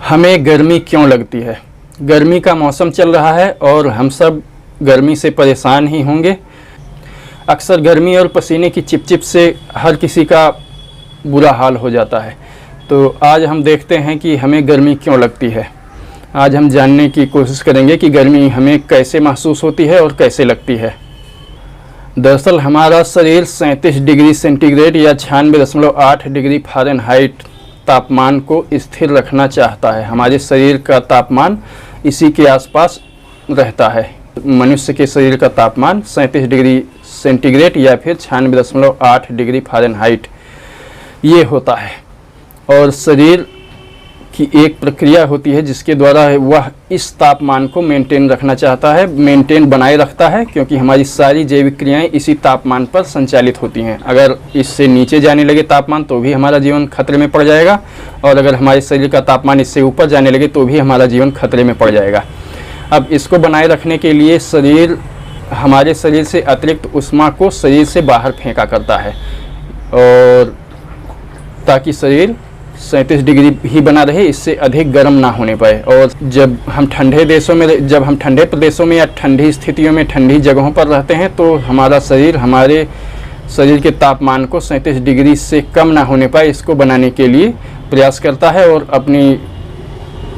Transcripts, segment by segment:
हमें गर्मी क्यों लगती है? गर्मी का मौसम चल रहा है और हम सब गर्मी से परेशान ही होंगे। अक्सर गर्मी और पसीने की चिपचिप से हर किसी का बुरा हाल हो जाता है। तो आज हम देखते हैं कि हमें गर्मी क्यों लगती है। आज हम जानने की कोशिश करेंगे कि गर्मी हमें कैसे महसूस होती है और कैसे लगती है। दरअसल हमारा शरीर 37 डिग्री सेंटीग्रेड या 96.8 डिग्री फ़ारेनहाइट तापमान को स्थिर रखना चाहता है। हमारे शरीर का तापमान इसी के आसपास रहता है। मनुष्य के शरीर का तापमान 37 डिग्री सेंटीग्रेड या फिर 96.8 डिग्री फ़ारेनहाइट ये होता है। और शरीर की एक प्रक्रिया होती है जिसके द्वारा वह इस तापमान को मेंटेन रखना चाहता है, मेंटेन बनाए रखता है, क्योंकि हमारी सारी जैविक क्रियाएं इसी तापमान पर संचालित होती हैं। अगर इससे नीचे जाने लगे तापमान तो भी हमारा जीवन खतरे में पड़ जाएगा, और अगर हमारे शरीर का तापमान इससे ऊपर जाने लगे तो भी हमारा जीवन खतरे में पड़ जाएगा। अब इसको बनाए रखने के लिए शरीर हमारे शरीर से अतिरिक्त ऊष्मा को शरीर से बाहर फेंका करता है, और ताकि शरीर 37 डिग्री ही बना रहे, इससे अधिक गर्म ना होने पाए। और जब हम ठंडे प्रदेशों में या ठंडी स्थितियों में ठंडी जगहों पर रहते हैं तो हमारा शरीर हमारे शरीर के तापमान को 37 डिग्री से कम ना होने पाए, इसको बनाने के लिए प्रयास करता है और अपनी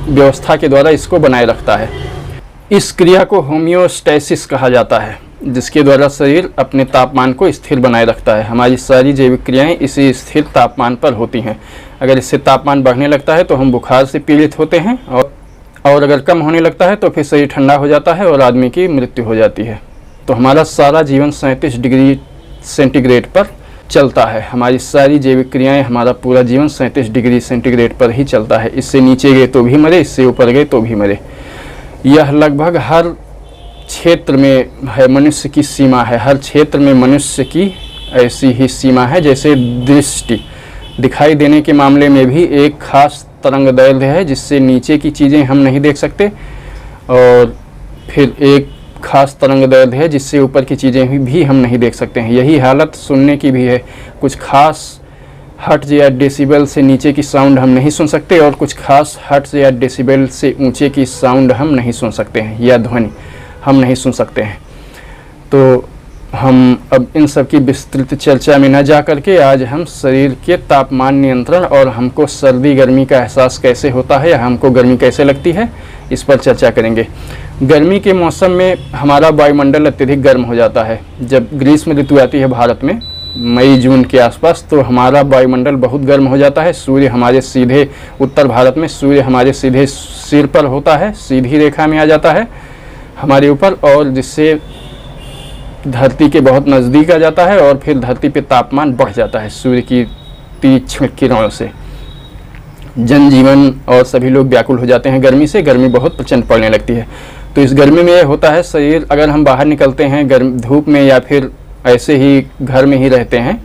व्यवस्था के द्वारा इसको बनाए रखता है। इस क्रिया को होम्योस्टैसिस कहा जाता है, जिसके द्वारा शरीर अपने तापमान को स्थिर बनाए रखता है। हमारी सारी जैविक क्रियाएं इसी स्थिर तापमान पर होती हैं। अगर इससे तापमान बढ़ने लगता है तो हम बुखार से पीड़ित होते हैं, और अगर कम होने लगता है तो फिर शरीर ठंडा हो जाता है और आदमी की मृत्यु हो जाती है। तो हमारा सारा जीवन 37 डिग्री सेंटीग्रेड पर चलता है। हमारी सारी जैविक क्रियाएँ, हमारा पूरा जीवन 37 डिग्री सेंटीग्रेड पर ही चलता है। इससे नीचे गए तो भी मरे, इससे ऊपर गए तो भी मरे। यह लगभग हर क्षेत्र में है, मनुष्य की सीमा है। हर क्षेत्र में मनुष्य की ऐसी ही सीमा है। जैसे दृष्टि, दिखाई देने के मामले में भी एक खास तरंगदैर्घ्य है जिससे नीचे की चीज़ें हम नहीं देख सकते, और फिर एक खास तरंगदैर्घ्य है जिससे ऊपर की चीज़ें भी हम नहीं देख सकते हैं। यही हालत सुनने की भी है। कुछ खास हर्ट्ज या डेसिबल से नीचे की साउंड हम नहीं सुन सकते, और कुछ खास हर्ट्ज या डेसिबल से ऊंचे की साउंड हम नहीं सुन सकते हैं, या ध्वनि हम नहीं सुन सकते हैं। तो हम अब इन सब की विस्तृत चर्चा में न जा करके आज हम शरीर के तापमान नियंत्रण और हमको सर्दी गर्मी का एहसास कैसे होता है, या हमको गर्मी कैसे लगती है, इस पर चर्चा करेंगे। गर्मी के मौसम में हमारा वायुमंडल अत्यधिक गर्म हो जाता है। जब ग्रीष्म ऋतु आती है भारत में मई जून के आसपास, तो हमारा वायुमंडल बहुत गर्म हो जाता है। सूर्य हमारे सीधे, उत्तर भारत में सूर्य हमारे सीधे सिर पर होता है, सीधी रेखा में आ जाता है हमारे ऊपर, और जिससे धरती के बहुत नज़दीक आ जाता है, और फिर धरती पे तापमान बढ़ जाता है सूर्य की तीक्ष्ण किरणों से। जनजीवन और सभी लोग व्याकुल हो जाते हैं गर्मी से। गर्मी बहुत प्रचंड पड़ने लगती है। तो इस गर्मी में यह होता है, शरीर, अगर हम बाहर निकलते हैं गर्म धूप में या फिर ऐसे ही घर में ही रहते हैं,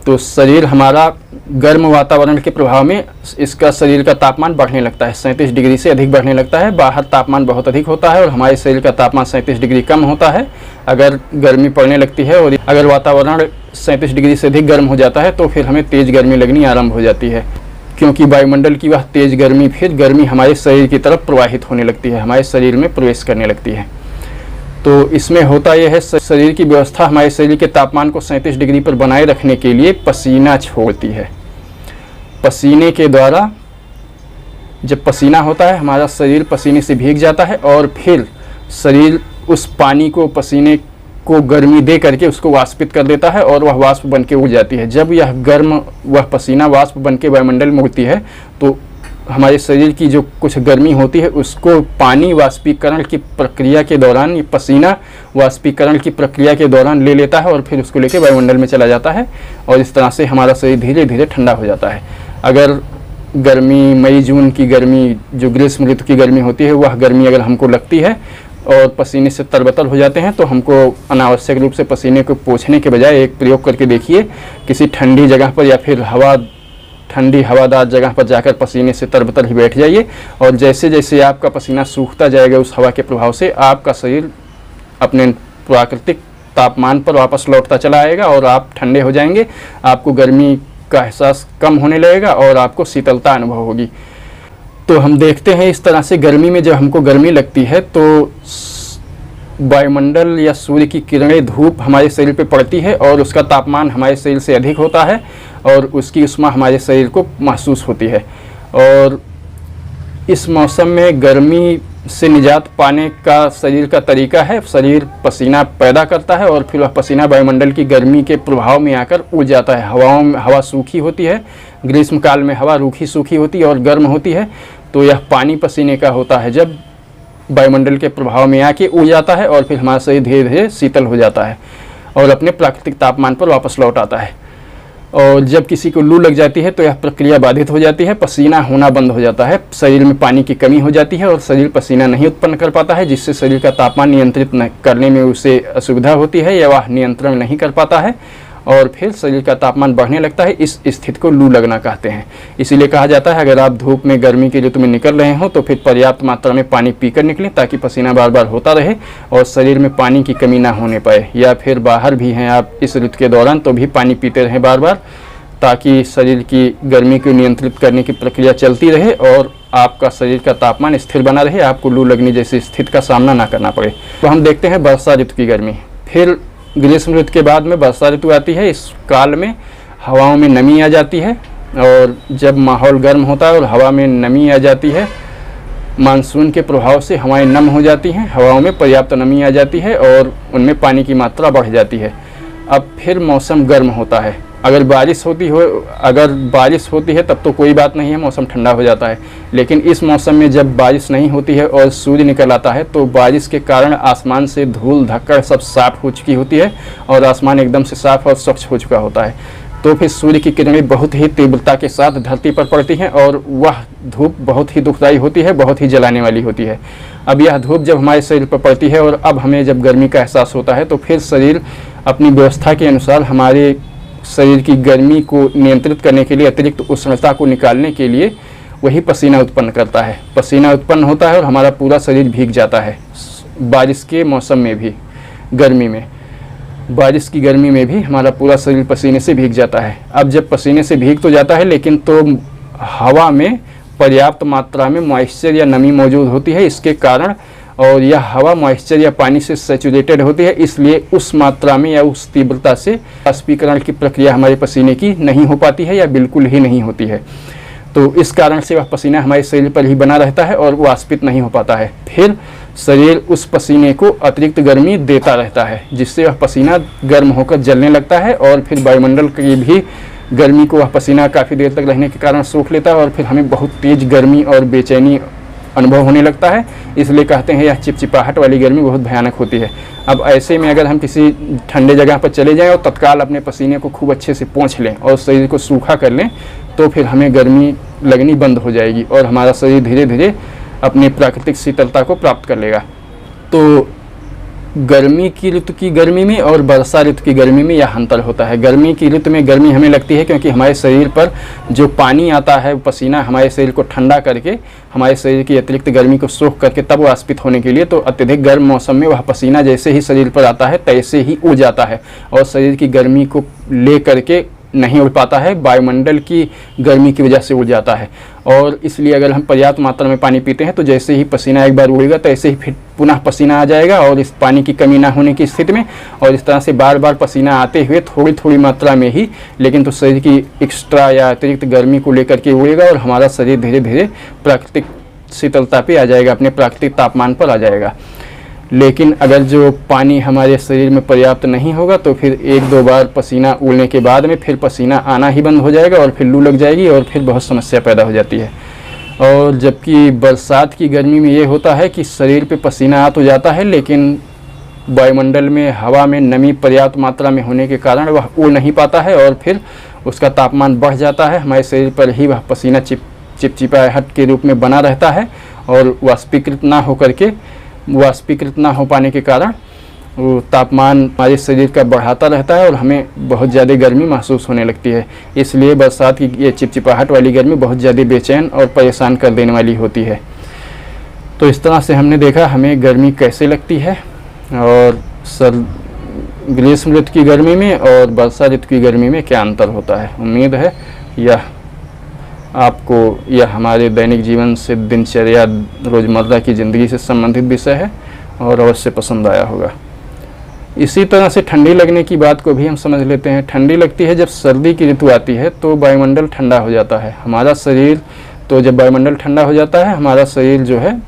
तो शरीर हमारा गर्म वातावरण के प्रभाव में इसका शरीर का तापमान बढ़ने लगता है, 37 डिग्री से अधिक बढ़ने लगता है। बाहर तापमान बहुत अधिक होता है और हमारे शरीर का तापमान 37 डिग्री कम होता है अगर गर्मी पड़ने लगती है। और अगर वातावरण 37 डिग्री से अधिक गर्म हो जाता है तो फिर हमें तेज़ गर्मी लगनी आरंभ हो जाती है, क्योंकि वायुमंडल की वह तेज़ गर्मी फिर गर्मी हमारे शरीर की तरफ प्रवाहित होने लगती है, हमारे शरीर में प्रवेश करने लगती है। तो इसमें होता यह है, शरीर की व्यवस्था हमारे शरीर के तापमान को 37 डिग्री पर बनाए रखने के लिए पसीना छोड़ती है। पसीने के द्वारा, जब पसीना होता है, हमारा शरीर पसीने से भीग जाता है, और फिर शरीर उस पानी को, पसीने को गर्मी दे करके उसको वाष्पित कर देता है, और वह वाष्प बन के उड़ जाती है। जब यह गर्म, वह पसीना वाष्प बन के वायुमंडल में उड़ती है तो हमारे शरीर की जो कुछ गर्मी होती है उसको पानी वाष्पीकरण की प्रक्रिया के दौरान, ये पसीना वाष्पीकरण की प्रक्रिया के दौरान ले लेता है, और फिर उसको लेकर वायुमंडल में चला जाता है, और इस तरह से हमारा शरीर धीरे धीरे ठंडा हो जाता है। अगर गर्मी, मई जून की गर्मी, जो ग्रीष्म ऋतु की गर्मी होती है, वह गर्मी अगर हमको लगती है और पसीने से तरबतर हो जाते हैं, तो हमको अनावश्यक रूप से पसीने को पोंछने के बजाय एक प्रयोग करके देखिए। किसी ठंडी जगह पर या फिर ठंडी हवादार जगह पर जाकर पसीने से तरबतर ही बैठ जाइए, और जैसे जैसे आपका पसीना सूखता जाएगा उस हवा के प्रभाव से, आपका शरीर अपने प्राकृतिक तापमान पर वापस लौटता चला आएगा और आप ठंडे हो जाएंगे। आपको गर्मी का एहसास कम होने लगेगा और आपको शीतलता अनुभव होगी। तो हम देखते हैं इस तरह से गर्मी में जब हमको गर्मी लगती है तो वायुमंडल या सूर्य की किरणें, धूप हमारे शरीर पे पड़ती है और उसका तापमान हमारे शरीर से अधिक होता है और उसकी उष्मा हमारे शरीर को महसूस होती है। और इस मौसम में गर्मी से निजात पाने का शरीर का तरीका है, शरीर पसीना पैदा करता है और फिर वह पसीना वायुमंडल की गर्मी के प्रभाव में आकर उड़ जाता है। हवा सूखी होती है, ग्रीष्म काल में हवा रूखी सूखी होती है और गर्म होती है, तो यह पानी पसीने का होता है जब वायुमंडल के प्रभाव में आके उड़ जाता है और फिर हमारा शरीर धीरे धीरे शीतल हो जाता है और अपने प्राकृतिक तापमान पर वापस लौट आता है। और जब किसी को लू लग जाती है तो यह प्रक्रिया बाधित हो जाती है, पसीना होना बंद हो जाता है, शरीर में पानी की कमी हो जाती है और शरीर पसीना नहीं उत्पन्न कर पाता है, जिससे शरीर का तापमान नियंत्रित करने में उसे असुविधा होती है या वह नियंत्रण नहीं कर पाता है और फिर शरीर का तापमान बढ़ने लगता है। इस स्थिति को लू लगना कहते हैं। इसीलिए कहा जाता है अगर आप धूप में गर्मी के ऋतु में निकल रहे हो तो फिर पर्याप्त मात्रा में पानी पीकर निकलें ताकि पसीना बार बार होता रहे और शरीर में पानी की कमी ना होने पाए। या फिर बाहर भी हैं आप इस ऋतु के दौरान तो भी पानी पीते रहें बार बार, ताकि शरीर की गर्मी को नियंत्रित करने की प्रक्रिया चलती रहे और आपका शरीर का तापमान स्थिर बना रहे, आपको लू लगने जैसी स्थिति का सामना ना करना पड़े। तो हम देखते हैं वर्षा ऋतु की गर्मी। फिर ग्रीष्म ऋतु के बाद में वर्षा ऋतु आती है। इस काल में हवाओं में नमी आ जाती है और जब माहौल गर्म होता है और हवा में नमी आ जाती है, मानसून के प्रभाव से हवाएं नम हो जाती हैं, हवाओं में पर्याप्त नमी आ जाती है और उनमें पानी की मात्रा बढ़ जाती है। अब फिर मौसम गर्म होता है। अगर बारिश होती है तब तो कोई बात नहीं है, मौसम ठंडा हो जाता है। लेकिन इस मौसम में जब बारिश नहीं होती है और सूर्य निकल आता है तो बारिश के कारण आसमान से धूल धक्कड़ सब साफ हो चुकी होती है और आसमान एकदम से साफ और स्वच्छ हो चुका होता है। तो फिर सूर्य की किरणें बहुत ही तीव्रता के साथ धरती पर पड़ती हैं और वह धूप बहुत ही दुखदायी होती है, बहुत ही जलाने वाली होती है। अब यह धूप जब हमारे शरीर पर पड़ती है और अब हमें जब गर्मी का एहसास होता है तो फिर शरीर अपनी व्यवस्था के अनुसार हमारे शरीर की गर्मी को नियंत्रित करने के लिए, अतिरिक्त उष्णता को निकालने के लिए वही पसीना उत्पन्न करता है। पसीना उत्पन्न होता है और हमारा पूरा शरीर भीग जाता है। बारिश के मौसम में भी, गर्मी में, बारिश की गर्मी में भी हमारा पूरा शरीर पसीने से भीग जाता है। अब जब पसीने से भीग तो जाता है लेकिन तो हवा में पर्याप्त मात्रा में मॉइस्चर या नमी मौजूद होती है, इसके कारण, और यह हवा मॉइस्चर या पानी से सैचुरेटेड होती है, इसलिए उस मात्रा में या उस तीव्रता से वाष्पीकरण की प्रक्रिया हमारे पसीने की नहीं हो पाती है या बिल्कुल ही नहीं होती है। तो इस कारण से वह पसीना हमारे शरीर पर ही बना रहता है और वाष्पित नहीं हो पाता है। फिर शरीर उस पसीने को अतिरिक्त गर्मी देता रहता है, जिससे वह पसीना गर्म होकर जलने लगता है और फिर वायुमंडल की भी गर्मी को वह पसीना काफ़ी देर तक रहने के कारण सोख लेता है और फिर हमें बहुत तेज़ गर्मी और बेचैनी अनुभव होने लगता है। इसलिए कहते हैं यह चिपचिपाहट वाली गर्मी बहुत भयानक होती है। अब ऐसे में अगर हम किसी ठंडे जगह पर चले जाएं और तत्काल अपने पसीने को खूब अच्छे से पोंछ लें और शरीर को सूखा कर लें तो फिर हमें गर्मी लगनी बंद हो जाएगी और हमारा शरीर धीरे धीरे अपनी प्राकृतिक शीतलता को प्राप्त कर लेगा। तो गर्मी की ऋतु की गर्मी में और वर्षा ऋतु की गर्मी में यह अंतर होता है। गर्मी की ऋतु में गर्मी हमें लगती है क्योंकि हमारे शरीर पर जो पानी आता है, पसीना हमारे शरीर को ठंडा करके हमारे शरीर की अतिरिक्त गर्मी को सोख करके तब वाष्पित होने के लिए, तो अत्यधिक गर्म मौसम में वह पसीना जैसे ही शरीर पर आता है तैसे ही उड़ जाता है और शरीर की गर्मी को ले करके नहीं उड़ पाता है, वायुमंडल की गर्मी की वजह से उड़ जाता है। और इसलिए अगर हम पर्याप्त मात्रा में पानी पीते हैं तो जैसे ही पसीना एक बार उड़ेगा तो ऐसे ही फिर पुनः पसीना आ जाएगा और इस पानी की कमी ना होने की स्थिति में, और इस तरह से बार बार पसीना आते हुए थोड़ी थोड़ी मात्रा में ही, लेकिन तो शरीर की एक्स्ट्रा या अतिरिक्त गर्मी को लेकर के उड़ेगा और हमारा शरीर धीरे धीरे प्राकृतिक शीतलता पे आ जाएगा, अपने प्राकृतिक तापमान पर आ जाएगा। लेकिन अगर जो पानी हमारे शरीर में पर्याप्त नहीं होगा तो फिर एक दो बार पसीना उड़ने के बाद में फिर पसीना आना ही बंद हो जाएगा और फिर लू लग जाएगी और फिर बहुत समस्या पैदा हो जाती है। और जबकि बरसात की गर्मी में ये होता है कि शरीर पे पसीना आ तो जाता है लेकिन वायुमंडल में हवा में नमी पर्याप्त मात्रा में होने के कारण वह उड़ नहीं पाता है और फिर उसका तापमान बढ़ जाता है, हमारे शरीर पर ही वह पसीना चिपचिपाहट के रूप में बना रहता है और वाष्पीकृत ना हो पाने के कारण वो तापमान हमारे शरीर का बढ़ाता रहता है और हमें बहुत ज़्यादा गर्मी महसूस होने लगती है। इसलिए बरसात की ये चिपचिपाहट वाली गर्मी बहुत ज़्यादा बेचैन और परेशान कर देने वाली होती है। तो इस तरह से हमने देखा हमें गर्मी कैसे लगती है और ग्रीष्म ऋतु की गर्मी में और वर्षा ऋतु की गर्मी में क्या अंतर होता है। उम्मीद है यह आपको यह हमारे दैनिक जीवन से, दिनचर्या, रोज़मर्रा की ज़िंदगी से संबंधित विषय है और अवश्य पसंद आया होगा। इसी तरह से ठंडी लगने की बात को भी हम समझ लेते हैं। ठंडी लगती है जब सर्दी की ऋतु आती है तो वायुमंडल ठंडा हो जाता है हमारा शरीर। तो जब वायुमंडल ठंडा हो जाता है हमारा शरीर जो है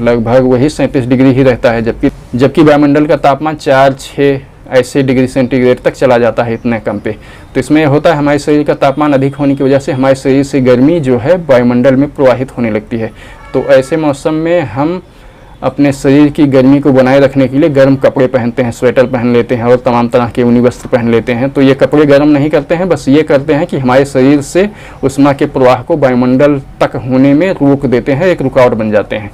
लगभग वही 37 डिग्री ही रहता है, जबकि वायुमंडल का तापमान 4-6 ऐसे डिग्री सेंटीग्रेड तक चला जाता है, इतने कम पे। तो इसमें होता है हमारे शरीर का तापमान अधिक होने की वजह से हमारे शरीर से गर्मी जो है वायुमंडल में प्रवाहित होने लगती है। तो ऐसे मौसम में हम अपने शरीर की गर्मी को बनाए रखने के लिए गर्म कपड़े पहनते हैं, स्वेटर पहन लेते हैं और तमाम तरह के ऊनी वस्त्र पहन लेते हैं। तो ये कपड़े गर्म नहीं करते हैं, बस ये करते हैं कि हमारे शरीर से उष्मा के प्रवाह को वायुमंडल तक होने में रोक देते हैं, एक रुकावट बन जाते हैं।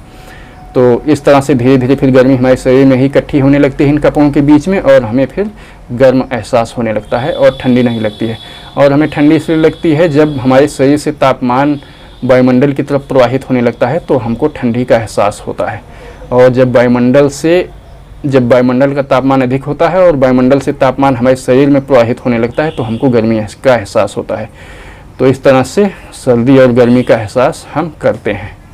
तो इस तरह से धीरे धीरे फिर गर्मी हमारे शरीर में ही इकट्ठी होने लगती है इन कपड़ों के बीच में, और हमें फिर गर्म एहसास होने लगता है और ठंडी नहीं लगती है। और हमें ठंडी इसलिए लगती है जब हमारे शरीर से तापमान वायुमंडल की तरफ प्रवाहित होने लगता है तो हमको ठंडी का एहसास होता है। और जब वायुमंडल का तापमान अधिक होता है और वायुमंडल से तापमान हमारे शरीर में प्रवाहित होने लगता है तो हमको गर्मी का एहसास होता है। तो इस तरह से सर्दी और गर्मी का एहसास हम करते हैं।